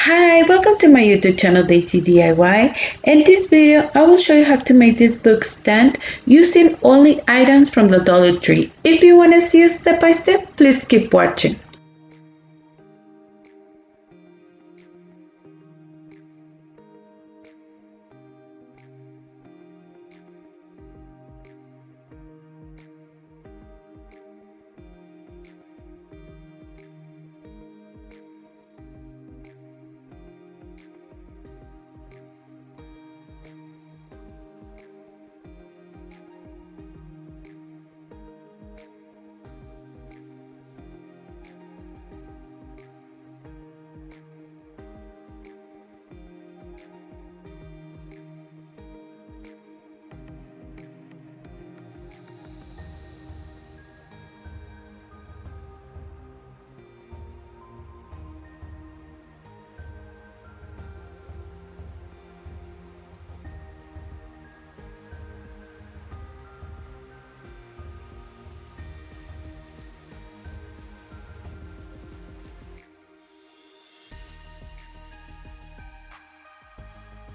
Hi, welcome to my YouTube channel Daisy DIY. In this video, I will show you how to make this book stand using only items from the Dollar Tree. If you want to see it step by step, please keep watching.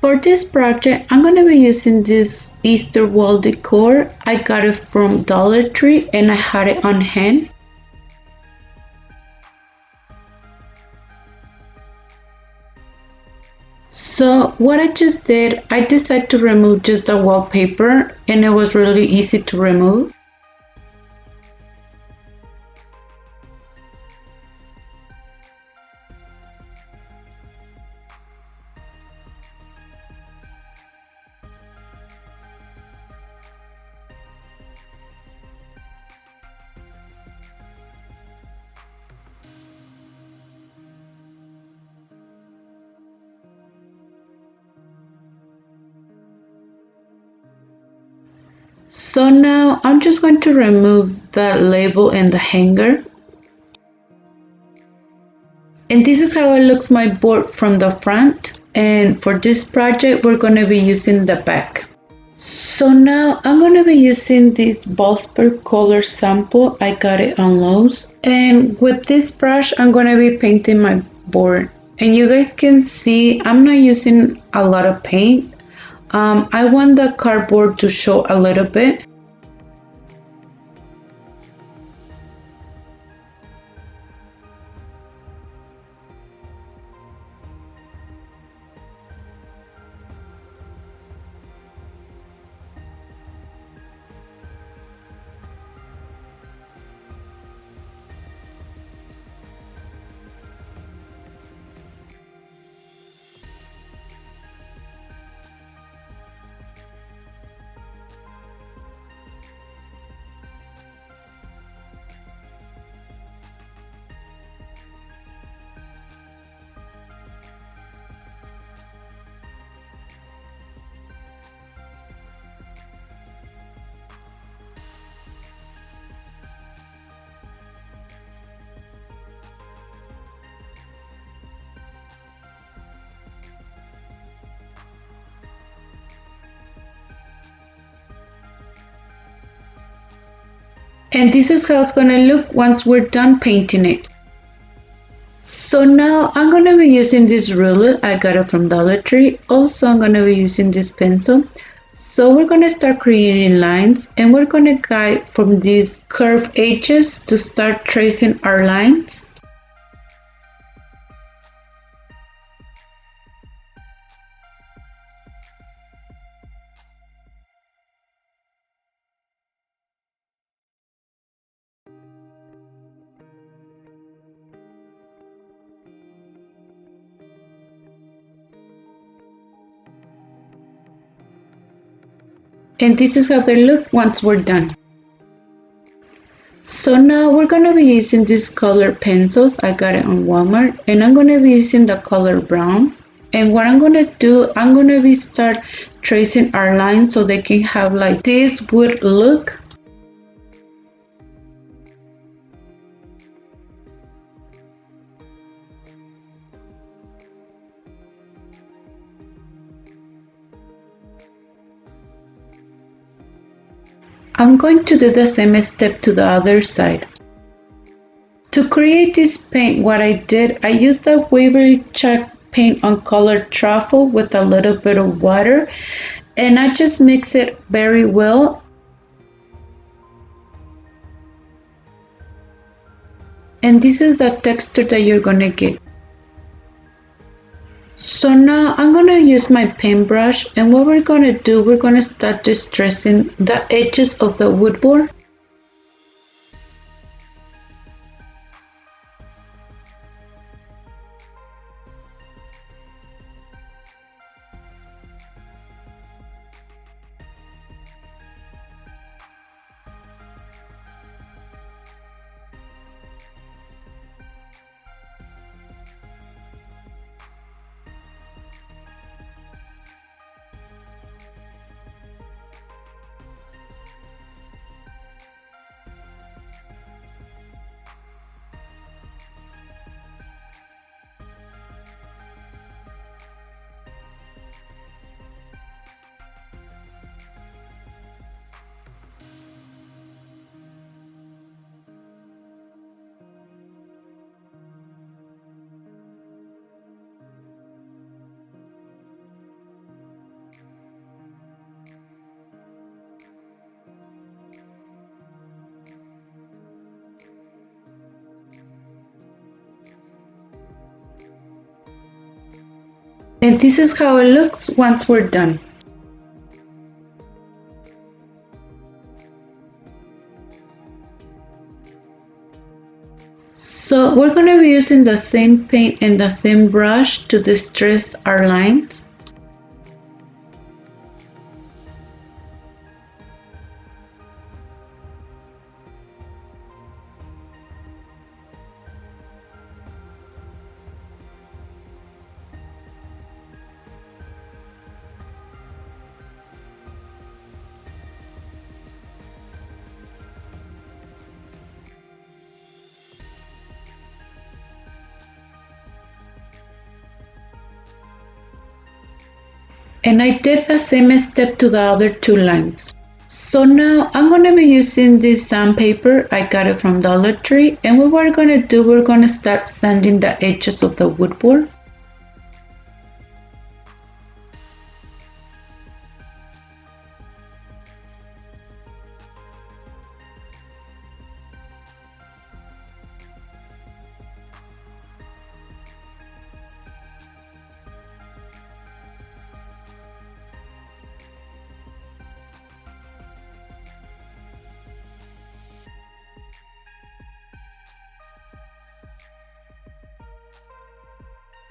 For this project, I'm going to be using this Easter wall decor. I got it from Dollar Tree and I had it on hand. So what I just did, I decided to remove just the wallpaper and it was really easy to remove. So now I'm just going to remove the label and the hanger. And this is how it looks my board from the front. And for this project, we're going to be using the back. So now I'm going to be using this Valspar color sample. I got it on Lowe's. And with this brush, I'm going to be painting my board. And you guys can see I'm not using a lot of paint. I want the cardboard to show a little bit. And this is how it's going to look once we're done painting it. So now I'm going to be using this ruler. I got it from Dollar Tree. Also, I'm going to be using this pencil. So we're going to start creating lines and we're going to guide from these curved edges to start tracing our lines. And this is how they look once we're done. So now we're going to be using these color pencils. I got it on Walmart and I'm going to be using the color brown. And what I'm going to do, I'm going to be start tracing our lines so they can have like this wood look. I'm going to do the same step to the other side. To create this paint, what I did, I used a Waverly chalk paint on color Truffle with a little bit of water, and I just mix it very well. And this is the texture that you're gonna get. So now I'm gonna use my paintbrush, and what we're gonna do, we're gonna start distressing the edges of the wood board. And this is how it looks once we're done. So we're going to be using the same paint and the same brush to distress our lines. And I did the same step to the other two lines. So now I'm going to be using this sandpaper. I got it from Dollar Tree, and what we're going to do, we're going to start sanding the edges of the wood board.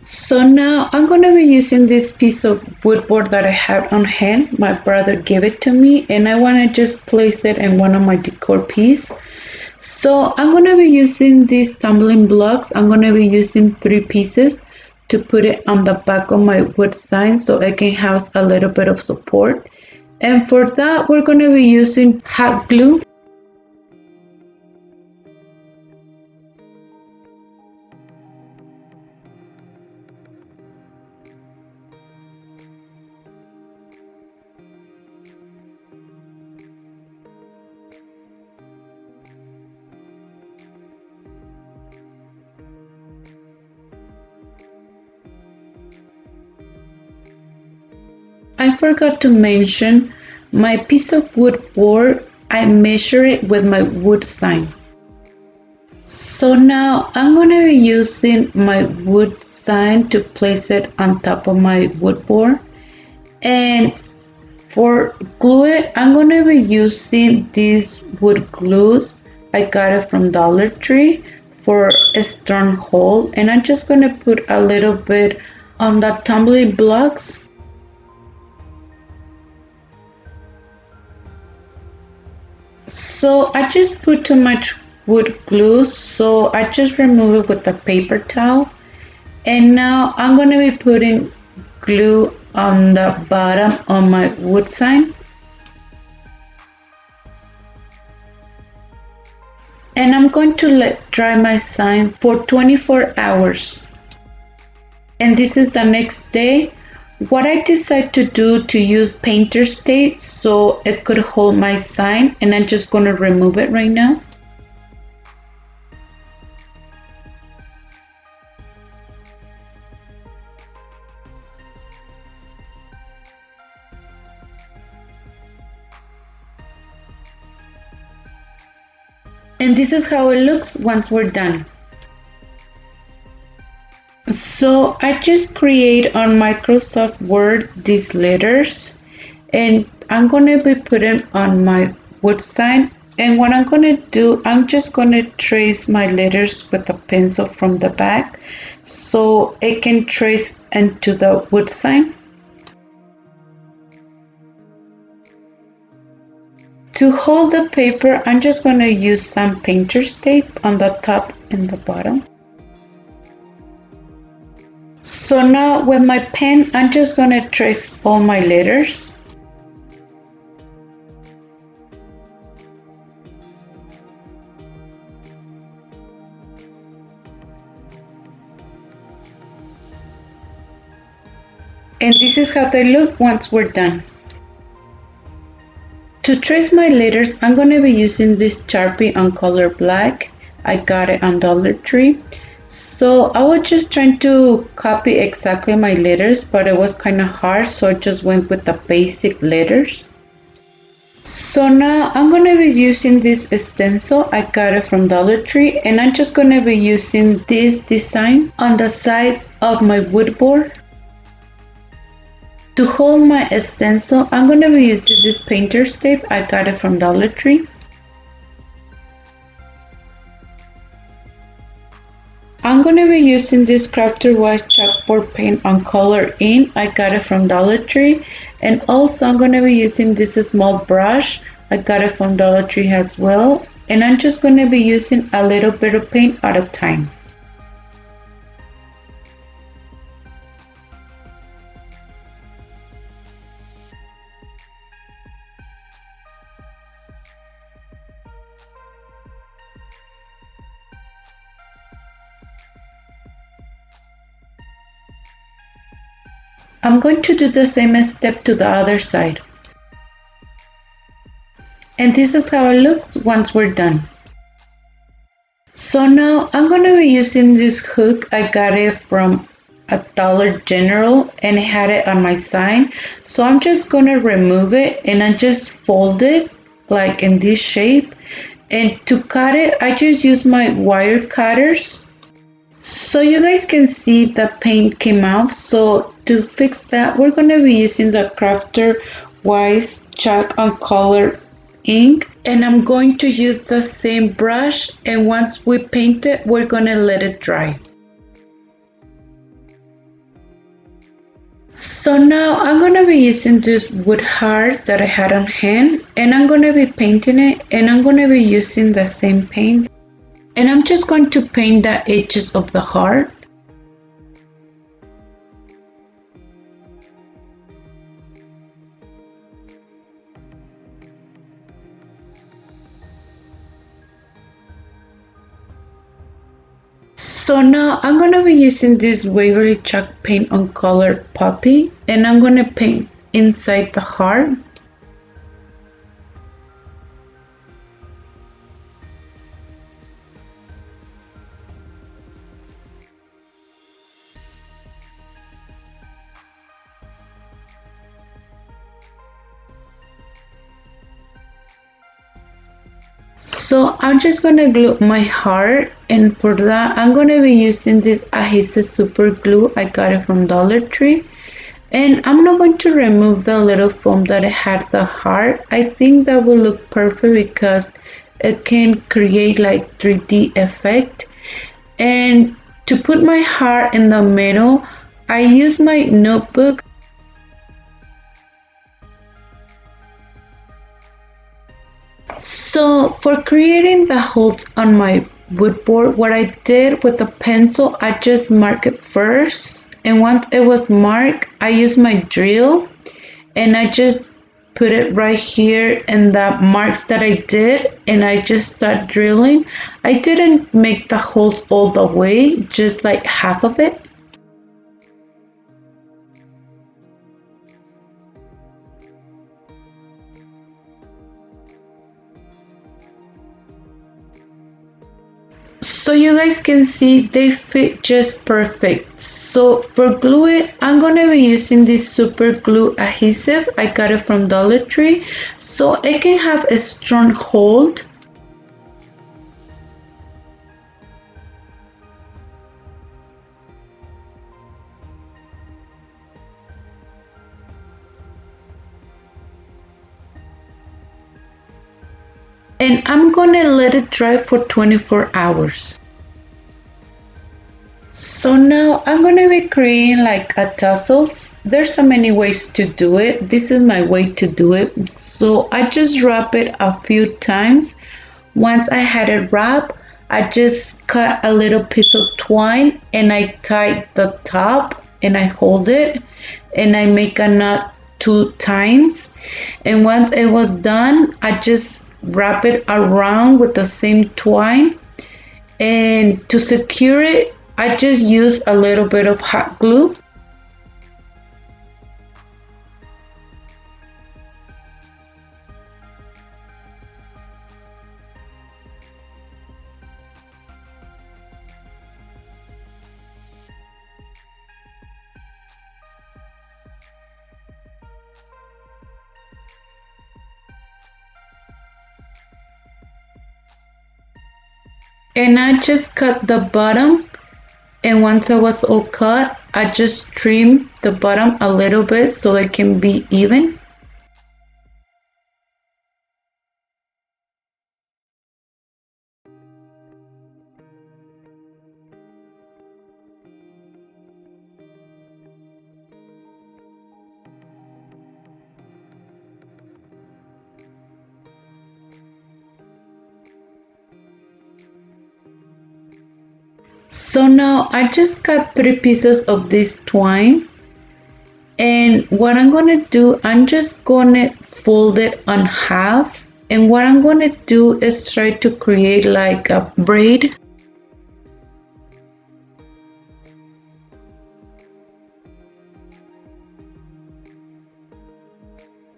So now I'm going to be using this piece of wood board that I have on hand. My brother gave it to me, and I want to just place it in one of my decor pieces. So I'm going to be using these tumbling blocks. I'm going to be using 3 pieces to put it on the back of my wood sign so it can have a little bit of support. And for that, we're going to be using hot glue. I forgot to mention my piece of wood board. I measure it with my wood sign. So now I'm going to be using my wood sign to place it on top of my wood board. And for glue it, I'm going to be using these wood glues. I got it from Dollar Tree for a strong hold. And I'm just going to put a little bit on the tumbling blocks. So I just put too much wood glue, so I just remove it with a paper towel. And now I'm going to be putting glue on the bottom of my wood sign. And I'm going to let dry my sign for 24 hours. And this is the next day. What I decided to do to use painter's tape so it could hold my sign, and I'm just going to remove it right now. And this is how it looks once we're done. So I just create on Microsoft Word these letters, and I'm going to be putting on my wood sign. And what I'm going to do, I'm just going to trace my letters with a pencil from the back so it can trace into the wood sign. To hold the paper, I'm just going to use some painter's tape on the top and the bottom. So now with my pen, I'm just going to trace all my letters. And this is how they look once we're done. To trace my letters, I'm going to be using this Sharpie on color black. I got it on Dollar Tree. So I was just trying to copy exactly my letters, but it was kind of hard, so I just went with the basic letters. So now I'm going to be using this stencil. I got it from Dollar Tree, and I'm just going to be using this design on the side of my wood board. To hold my stencil, I'm going to be using this painter's tape. I got it from Dollar Tree. I'm going to be using this Crafter White Chalkboard paint on color ink. I got it from Dollar Tree. And also I'm going to be using this small brush. I got it from Dollar Tree as well. And I'm just going to be using a little bit of paint at a time. I'm going to do the same step to the other side. And this is how it looks once we're done. So now I'm going to be using this hook. I got it from a Dollar General and I had it on my sign. So I'm just going to remove it and I just fold it like in this shape. And to cut it, I just use my wire cutters. So you guys can see the paint came out. So to fix that, we're going to be using the Crafter White Chalk on color ink, and I'm going to use the same brush, and once we paint it, we're going to let it dry. So now I'm going to be using this wood heart that I had on hand, and I'm going to be painting it, and I'm going to be using the same paint. And I'm just going to paint the edges of the heart. So now I'm going to be using this Waverly chalk paint on color Poppy, and I'm going to paint inside the heart. So I'm just going to glue my heart, and for that I'm going to be using this Adhesive super glue. I got it from Dollar Tree, and I'm not going to remove the little foam that I had the heart. I think that will look perfect because it can create like 3D effect. And to put my heart in the middle, I use my notebook. So for creating the holes on my wood board, what I did with the pencil, I just mark it first, and once it was marked, I used my drill and I just put it right here in the marks that I did, and I just start drilling. I didn't make the holes all the way, just like half of it. So you guys can see they fit just perfect. So for glue it, I'm going to be using this super glue adhesive. I got it from Dollar Tree, so it can have a strong hold. and I'm gonna let it dry for 24 hours. So now I'm gonna be creating like a tassels. There's so many ways to do it. This is my way to do it. So I just wrap it a few times. Once I had it wrapped, I just cut a little piece of twine and I tie the top and I hold it and I make a knot 2 times. And once it was done, I just wrap it around with the same twine. And to secure it, I just use a little bit of hot glue. And I just cut the bottom, and once it was all cut, I just trim the bottom a little bit so it can be even. So now I just got 3 pieces of this twine, and what I'm gonna do, I'm just gonna fold it on half, and what I'm gonna do is try to create like a braid.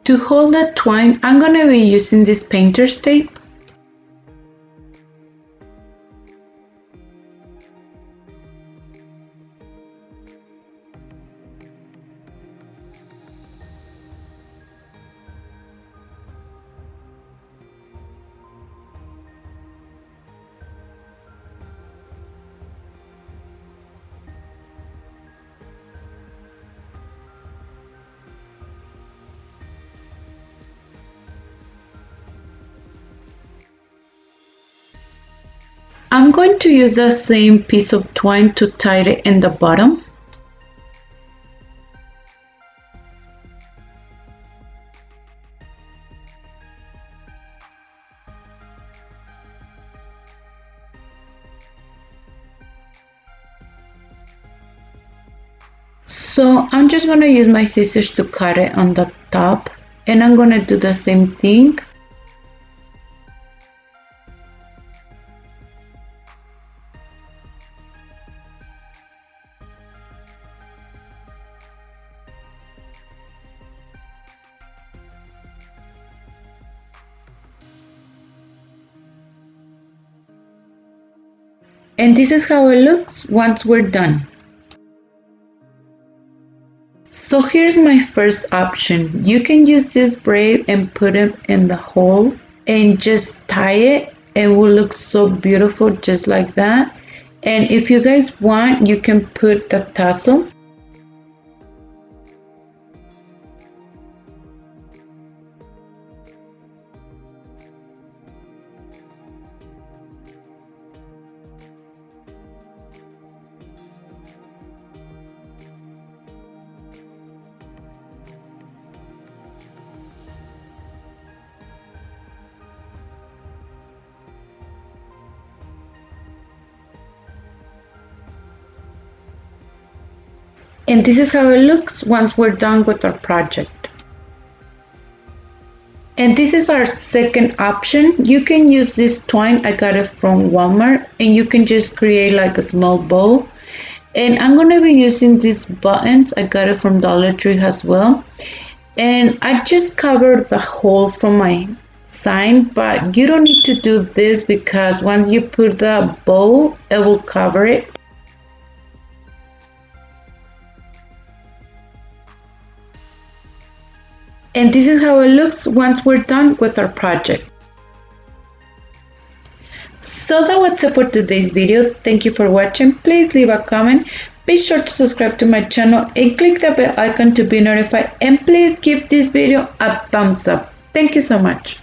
To hold the twine, I'm gonna be using this painter's tape. I'm going to use the same piece of twine to tie it in the bottom. So I'm just going to use my scissors to cut it on the top, and I'm going to do the same thing. And this is how it looks once we're done. So here's my first option. You can use this braid and put it in the hole and just tie it. It will look so beautiful just like that. And if you guys want, you can put the tassel. And this is how it looks once we're done with our project. And this is our second option. You can use this twine, I got it from Walmart, and you can just create like a small bow. And I'm gonna be using these buttons, I got it from Dollar Tree as well. And I just covered the hole from my sign, but you don't need to do this because once you put the bow, it will cover it. And this is how it looks once we're done with our project. So that was it for today's video. Thank you for watching. Please leave a comment. Be sure to subscribe to my channel and click the bell icon to be notified. And please give this video a thumbs up. Thank you so much.